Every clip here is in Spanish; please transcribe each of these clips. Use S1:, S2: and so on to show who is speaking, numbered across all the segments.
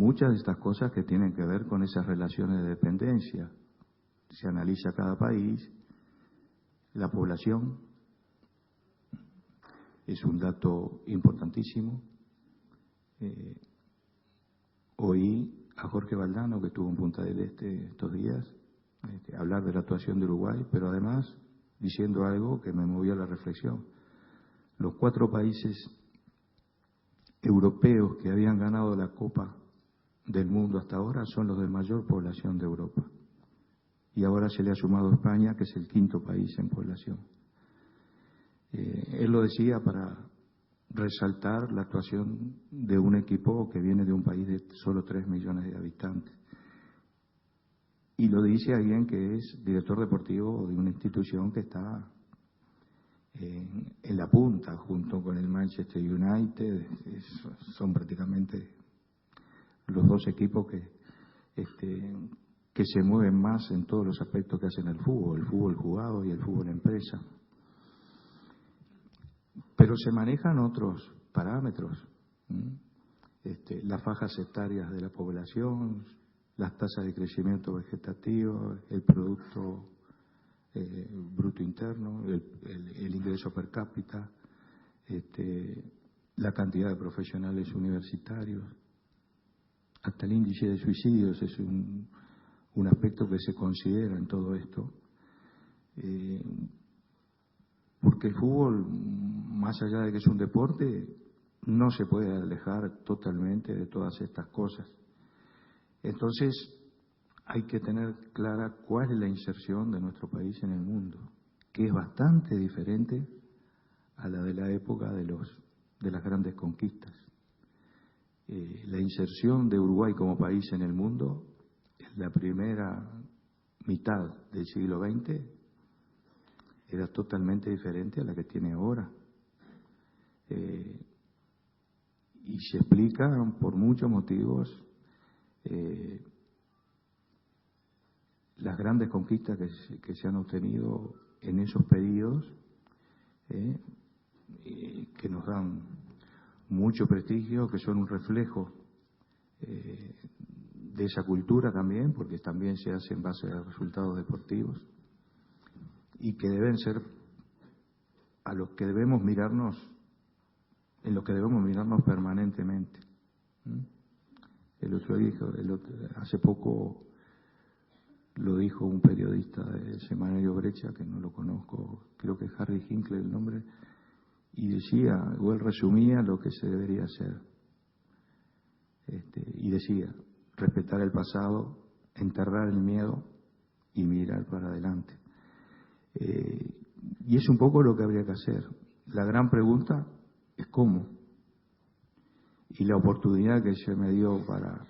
S1: muchas de estas cosas que tienen que ver con esas relaciones de dependencia. Se analiza cada país, la población, es un dato importantísimo. Oí a Jorge Valdano, que estuvo en Punta del Este estos días, hablar de la actuación de Uruguay, pero además diciendo algo que me movió a la reflexión. Los 4 países europeos que habían ganado la Copa del Mundo hasta ahora son los de mayor población de Europa. Y ahora se le ha sumado España, que es el 5º país en población. Él lo decía para resaltar la actuación de un equipo que viene de un país de solo 3 millones de habitantes. Y lo dice alguien que es director deportivo de una institución que está en la punta, junto con el Manchester United. Son prácticamente los 2 equipos que se mueven más en todos los aspectos que hacen el fútbol jugado y el fútbol empresa. Pero se manejan otros parámetros, las fajas etarias de la población, las tasas de crecimiento vegetativo, el producto bruto interno, el ingreso per cápita, la cantidad de profesionales universitarios, hasta el índice de suicidios es un aspecto que se considera en todo esto. Porque el fútbol, más allá de que es un deporte, no se puede alejar totalmente de todas estas cosas. Entonces, hay que tener clara cuál es la inserción de nuestro país en el mundo, que es bastante diferente a la de la época de las grandes conquistas. La inserción de Uruguay como país en el mundo, en la primera mitad del siglo XX, era totalmente diferente a la que tiene ahora. Y se explica por muchos motivos las grandes conquistas que se han obtenido en esos periodos, que nos dan mucho prestigio, que son un reflejo de esa cultura también, porque también se hace en base a resultados deportivos, y que deben ser a los que debemos mirarnos, en los que debemos mirarnos permanentemente. Hace poco lo dijo un periodista del semanario Brecha, que no lo conozco, creo que es Harry Hinkle el nombre, y decía, o él resumía lo que se debería hacer. Y decía, respetar el pasado, enterrar el miedo y mirar para adelante. Y es un poco lo que habría que hacer. La gran pregunta es cómo. Y la oportunidad que se me dio para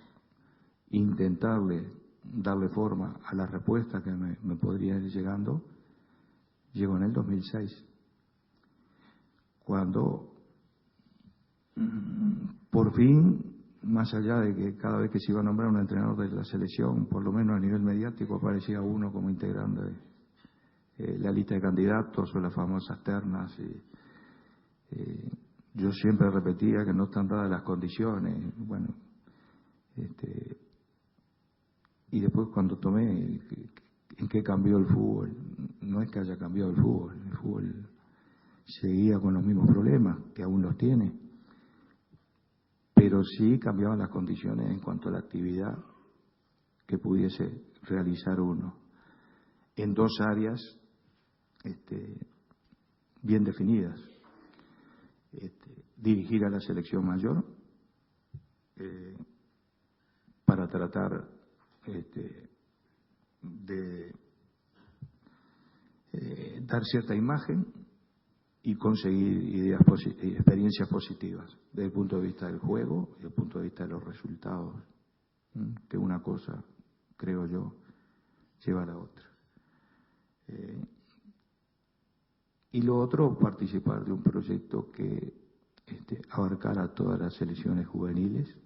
S1: intentarle darle forma a la respuesta que me podría ir llegando, llegó en el 2006, cuando por fin, más allá de que cada vez que se iba a nombrar un entrenador de la selección, por lo menos a nivel mediático, aparecía uno como integrante de la lista de candidatos o las famosas ternas. Yo siempre repetía que no están dadas las condiciones. Bueno, y después cuando tomé, ¿en qué cambió el fútbol? No es que haya cambiado el fútbol seguía con los mismos problemas, que aún los tiene, pero sí cambiaban las condiciones en cuanto a la actividad que pudiese realizar uno, en 2 áreas bien definidas. Dirigir a la selección mayor para tratar de dar cierta imagen y conseguir experiencias positivas desde el punto de vista del juego y desde el punto de vista de los resultados, que una cosa, creo yo, lleva a la otra. Y lo otro, participar de un proyecto que abarcara todas las selecciones juveniles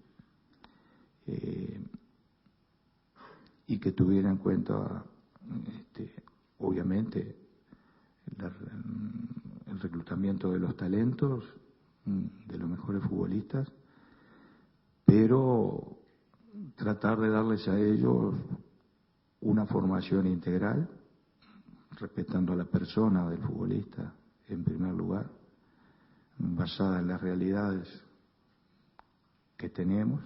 S1: y que tuviera en cuenta, obviamente, el reclutamiento de los talentos, de los mejores futbolistas, pero tratar de darles a ellos una formación integral, respetando a la persona del futbolista en primer lugar, basada en las realidades que tenemos.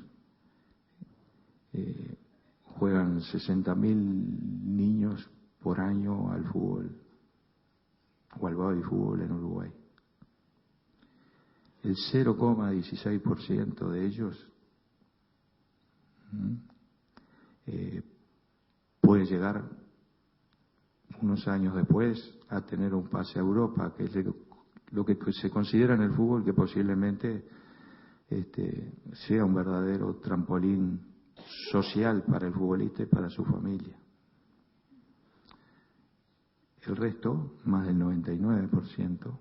S1: Juegan 60.000 niños por año al fútbol o al babyfútbol en Uruguay. El 0,16% de ellos puede llegar unos años después a tener un pase a Europa, que es lo que se considera en el fútbol que posiblemente sea un verdadero trampolín social para el futbolista y para su familia. El resto, más del 99%,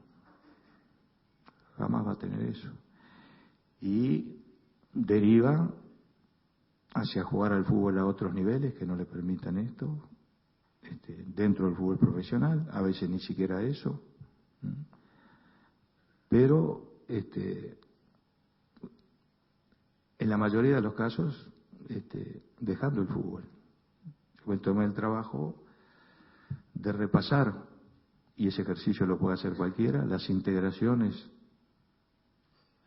S1: jamás va a tener eso. Y deriva hacia jugar al fútbol a otros niveles que no le permitan esto, dentro del fútbol profesional, a veces ni siquiera eso. Pero en la mayoría de los casos, dejando el fútbol. Yo tomé el trabajo de repasar, y ese ejercicio lo puede hacer cualquiera, las integraciones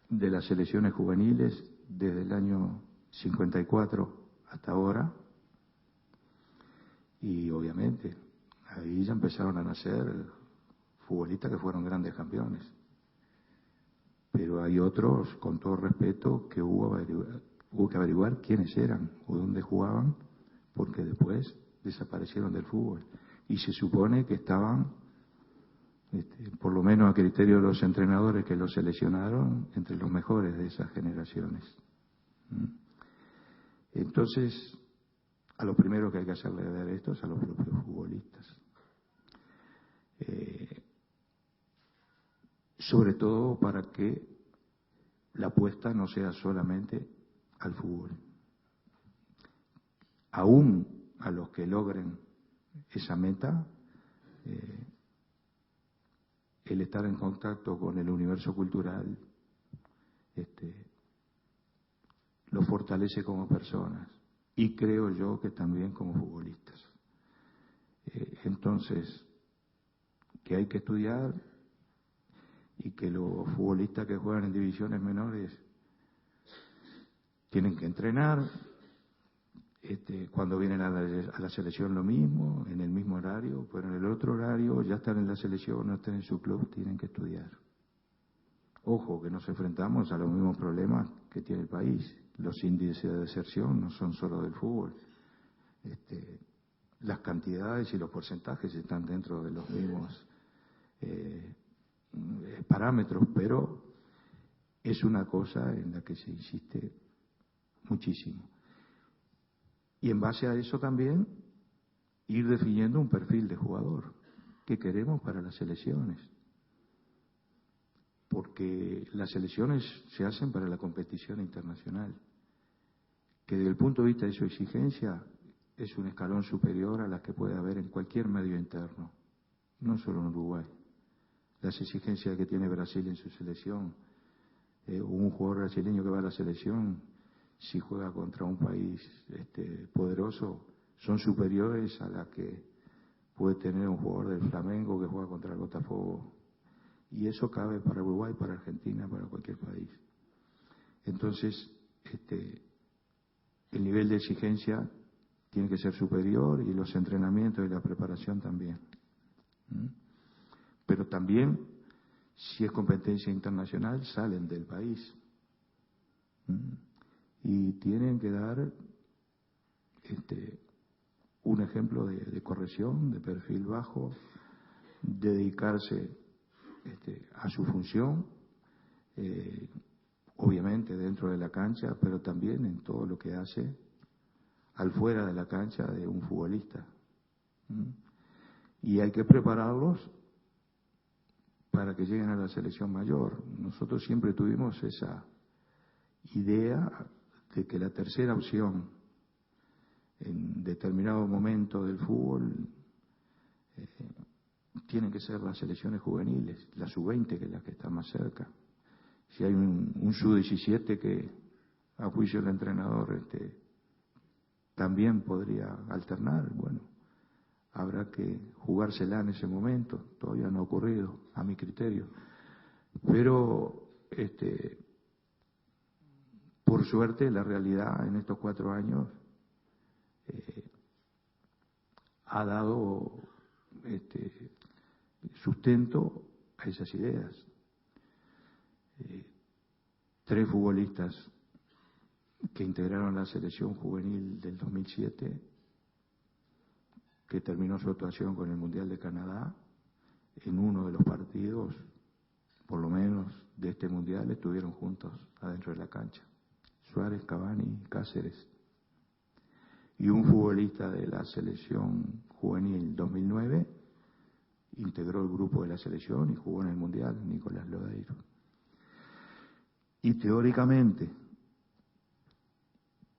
S1: de las selecciones juveniles desde el año 54 hasta ahora, y obviamente ahí ya empezaron a nacer futbolistas que fueron grandes campeones. Pero hay otros, con todo respeto, que hubo que averiguar quiénes eran o dónde jugaban, porque después desaparecieron del fútbol. Y se supone que estaban, por lo menos a criterio de los entrenadores que los seleccionaron, entre los mejores de esas generaciones. Entonces, a lo primero que hay que hacerle ver esto es a los propios futbolistas. Sobre todo para que la apuesta no sea solamente al fútbol. Aún a los que logren esa meta, el estar en contacto con el universo cultural lo fortalece como personas y creo yo que también como futbolistas. Entonces, que hay que estudiar y que los futbolistas que juegan en divisiones menores tienen que entrenar, cuando vienen a la selección lo mismo, en el mismo horario, pero en el otro horario ya están en la selección, no están en su club, tienen que estudiar. Ojo, que nos enfrentamos a los mismos problemas que tiene el país. Los índices de deserción no son solo del fútbol. Las cantidades y los porcentajes están dentro de los mismos parámetros, pero es una cosa en la que se insiste muchísimo. Y en base a eso también ir definiendo un perfil de jugador que queremos para las selecciones. Porque las selecciones se hacen para la competición internacional, que desde el punto de vista de su exigencia es un escalón superior a las que puede haber en cualquier medio interno, no solo en Uruguay. Las exigencias que tiene Brasil en su selección, un jugador brasileño que va a la selección, si juega contra un país poderoso, son superiores a las que puede tener un jugador del Flamengo que juega contra el Botafogo. Y eso cabe para Uruguay, para Argentina, para cualquier país. Entonces, el nivel de exigencia tiene que ser superior y los entrenamientos y la preparación también. Pero también, si es competencia internacional, salen del país. Y tienen que dar un ejemplo de corrección, de perfil bajo, de dedicarse a su función, obviamente dentro de la cancha, pero también en todo lo que hace al fuera de la cancha de un futbolista. Y hay que prepararlos para que lleguen a la selección mayor. Nosotros siempre tuvimos esa idea de que la tercera opción en determinado momento del fútbol tienen que ser las selecciones juveniles, la sub-20, que es la que está más cerca. Si hay un sub-17 que, a juicio del entrenador, también podría alternar. Bueno, habrá que jugársela en ese momento, todavía no ha ocurrido, a mi criterio. Pero, por suerte, la realidad en estos 4 años ha dado sustento a esas ideas. 3 futbolistas que integraron la selección juvenil del 2007, que terminó su actuación con el Mundial de Canadá, en uno de los partidos, por lo menos, de este Mundial, estuvieron juntos adentro de la cancha. Suárez, Cavani, Cáceres. Y un futbolista de la selección juvenil 2009 integró el grupo de la selección y jugó en el Mundial, Nicolás Lodeiro. Y teóricamente,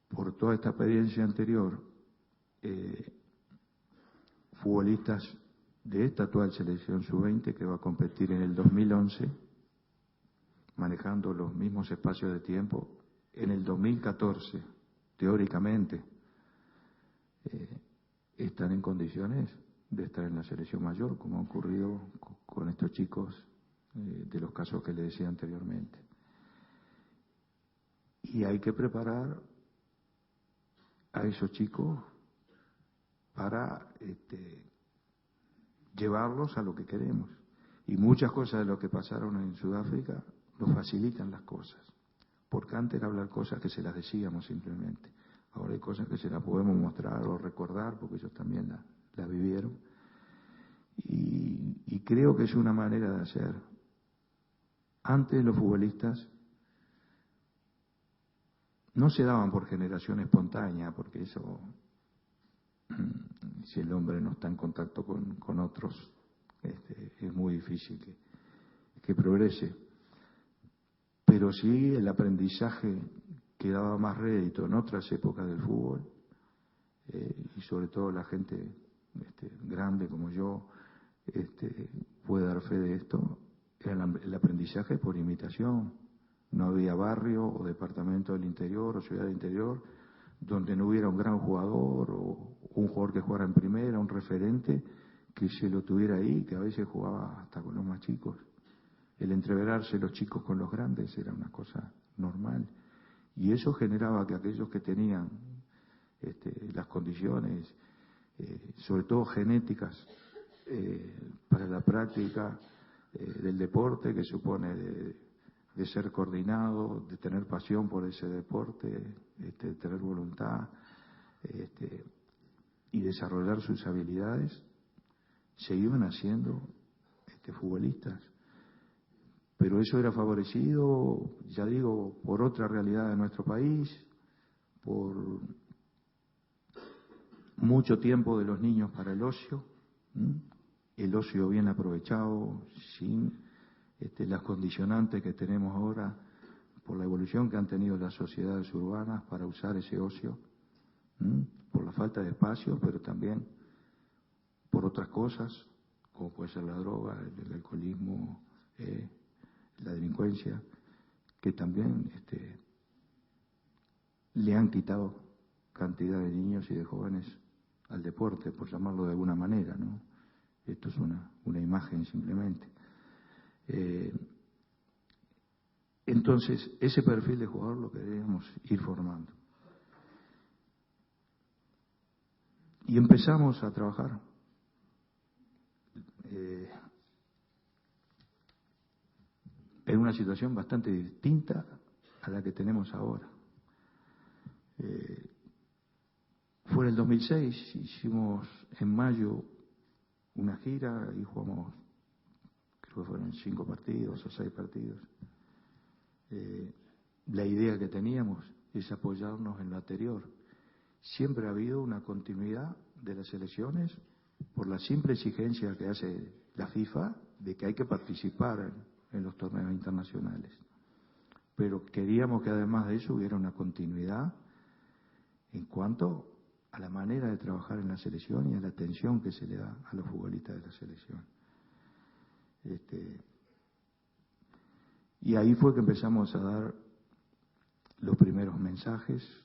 S1: por toda esta experiencia anterior, futbolistas de esta actual selección sub-20 que va a competir en el 2011, manejando los mismos espacios de tiempo, en el 2014, teóricamente, están en condiciones de estar en la selección mayor, como ha ocurrido con estos chicos de los casos que les decía anteriormente. Y hay que preparar a esos chicos para llevarlos a lo que queremos. Y muchas cosas de lo que pasaron en Sudáfrica nos facilitan las cosas. Porque antes era hablar cosas que se las decíamos simplemente. Ahora hay cosas que se las podemos mostrar o recordar, porque ellos también la vivieron. Y creo que es una manera de hacer. Antes los futbolistas no se daban por generación espontánea, porque eso, si el hombre no está en contacto con otros, es muy difícil que progrese. Pero sí el aprendizaje que daba más rédito en otras épocas del fútbol, y sobre todo la gente grande como yo puede dar fe de esto, era el aprendizaje por imitación. No había barrio o departamento del interior o ciudad del interior donde no hubiera un gran jugador o un jugador que jugara en primera, un referente que se lo tuviera ahí, que a veces jugaba hasta con los más chicos. El entreverarse los chicos con los grandes era una cosa normal. Y eso generaba que aquellos que tenían las condiciones, sobre todo genéticas, para la práctica del deporte, que supone de ser coordinado, de tener pasión por ese deporte, de tener voluntad y desarrollar sus habilidades, se iban haciendo futbolistas. Pero eso era favorecido, ya digo, por otra realidad de nuestro país, por mucho tiempo de los niños para el ocio, el ocio bien aprovechado, sin las condicionantes que tenemos ahora por la evolución que han tenido las sociedades urbanas para usar ese ocio, por la falta de espacio, pero también por otras cosas, como puede ser la droga, el alcoholismo, la delincuencia, que también le han quitado cantidad de niños y de jóvenes al deporte, por llamarlo de alguna manera, ¿no? Esto es una imagen simplemente. Entonces, ese perfil de jugador lo queremos ir formando. Y empezamos a trabajar. En una situación bastante distinta a la que tenemos ahora. Fue en el 2006, hicimos en mayo una gira y jugamos, creo que fueron 5 partidos o 6 partidos. La idea que teníamos es apoyarnos en lo anterior. Siempre ha habido una continuidad de las selecciones por la simple exigencia que hace la FIFA de que hay que participar en los torneos internacionales. Pero queríamos que además de eso hubiera una continuidad en cuanto a la manera de trabajar en la selección y a la atención que se le da a los futbolistas de la selección. Y ahí fue que empezamos a dar los primeros mensajes